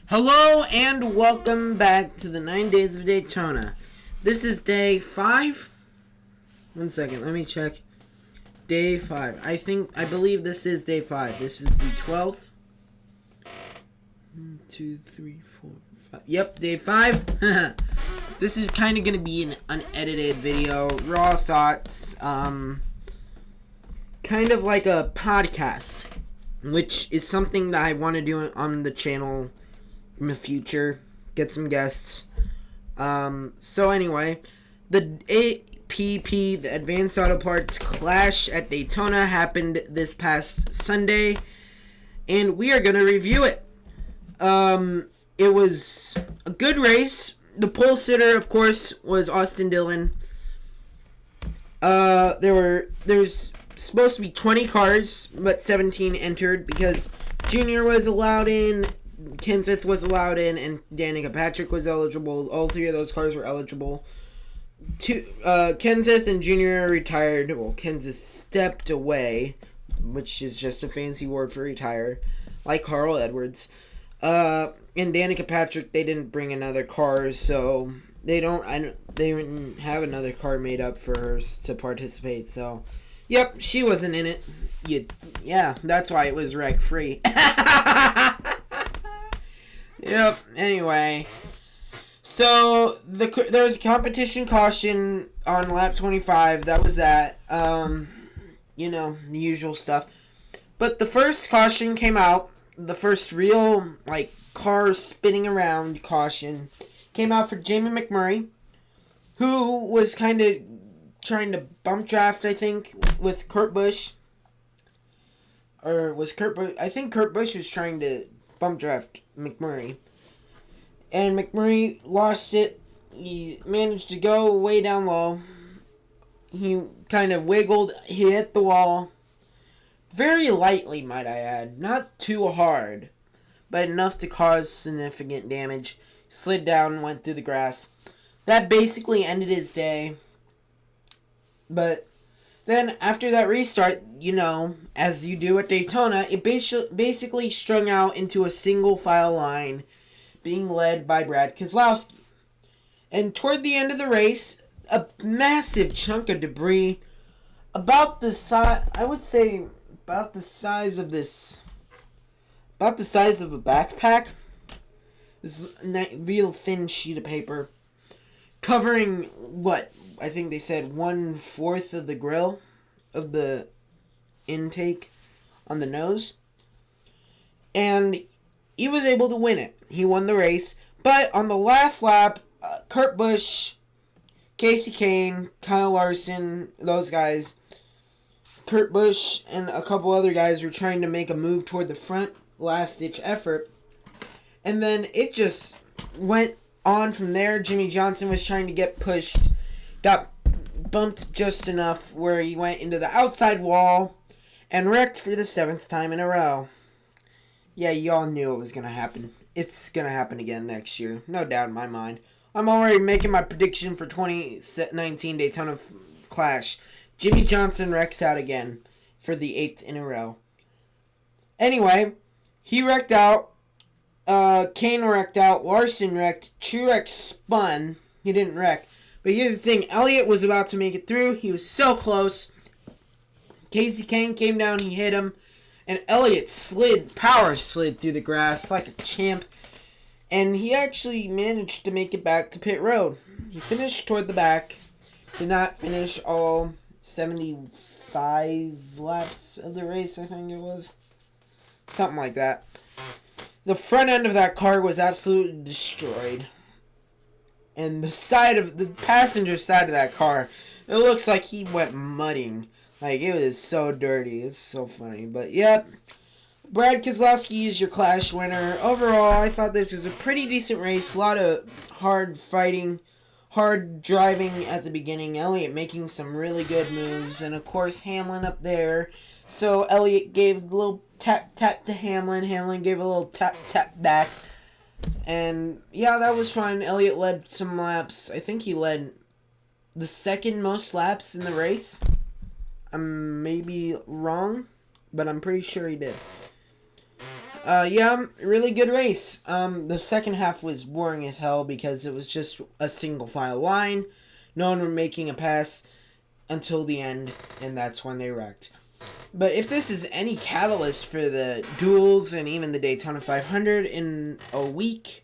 Hello and welcome back to the 9 Days of Daytona. This is day 5. 1 second, let me check. Day 5. I believe this is day 5. This is the 12th. 1, 2, 3, 4, 5. Yep, day 5. This is kind of going to be an unedited video. Raw thoughts. Kind of like a podcast. Which is something that I want to do on the channel in the future. Get some guests. So anyway, the AAP, the Advanced Auto Parts Clash at Daytona, happened this past Sunday, and we are going to review it. It was a good race. The pole sitter, of course, was Austin Dillon. There's supposed to be 20 cars, but 17 entered because Junior was allowed in, Kenseth was allowed in, and Danica Patrick was eligible. All three of those cars were eligible. Kenseth and Junior retired. Well, Kenseth stepped away, which is just a fancy word for retire, like Carl Edwards. And Danica Patrick, they didn't bring another car, so they didn't have another car made up for her to participate. So, yep, she wasn't in it. Yeah, that's why it was wreck free. Yep, anyway. So, there was a competition caution on lap 25. That was that. The usual stuff. But the first caution came out. The first real, car spinning around caution came out for Jamie McMurray, who was kind of trying to bump draft, I think, with Kurt Busch. Or was Kurt Busch? I think Kurt Busch was trying to bump draft McMurray. And McMurray lost it. He managed to go way down low. He kind of wiggled. He hit the wall. Very lightly, might I add. Not too hard, but enough to cause significant damage. Slid down and went through the grass. That basically ended his day. But then after that restart, as you do at Daytona, it basically strung out into a single file line being led by Brad Keselowski. And toward the end of the race, a massive chunk of debris about the size, I would say about the size of a backpack. This real thin sheet of paper covering what I think they said 1/4 of the grill of the intake on the nose. And he was able to win it. He won the race. But on the last lap, Kurt Busch, Casey Kane, Kyle Larson, those guys, Kurt Busch and a couple other guys were trying to make a move toward the front, last-ditch effort. And then it just went on from there. Jimmy Johnson was trying to get pushed, got bumped just enough where he went into the outside wall and wrecked for the 7th time in a row. Yeah, y'all knew it was going to happen. It's going to happen again next year. No doubt in my mind. I'm already making my prediction for 2019 Daytona Clash. Jimmy Johnson wrecks out again for the 8th in a row. Anyway, he wrecked out. Kane wrecked out. Larson wrecked. Truex spun. He didn't wreck. But here's the thing. Elliott was about to make it through. He was so close. Casey Kane came down. He hit him. And Elliott power slid through the grass like a champ. And he actually managed to make it back to pit road. He finished toward the back. Did not finish all 75 laps of the race, I think it was. Something like that. The front end of that car was absolutely destroyed. And the passenger side of that car, it looks like he went mudding. It was so dirty. It's so funny. But, yep. Brad Keselowski is your Clash winner. Overall, I thought this was a pretty decent race. A lot of hard fighting, hard driving at the beginning. Elliott making some really good moves. And, of course, Hamlin up there. So, Elliott gave a little tap to Hamlin. Hamlin gave a little tap back. And, yeah, that was fun. Elliott led some laps. I think he led the second most laps in the race. I'm maybe wrong, but I'm pretty sure he did. Yeah, really good race. The second half was boring as hell because it was just a single file line. No one were making a pass until the end, and that's when they wrecked. But if this is any catalyst for the duels and even the Daytona 500 in a week,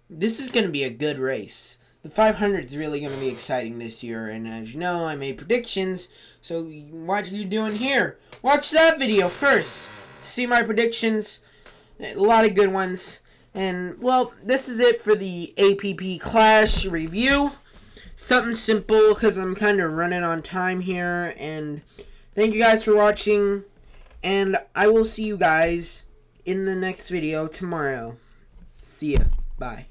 this is going to be a good race. The 500 is really going to be exciting this year, and as you know, I made predictions, so what are you doing here? Watch that video first. See my predictions. A lot of good ones. And, well, this is it for the APP Clash review. Something simple, because I'm kind of running on time here, and thank you guys for watching, and I will see you guys in the next video tomorrow. See ya. Bye.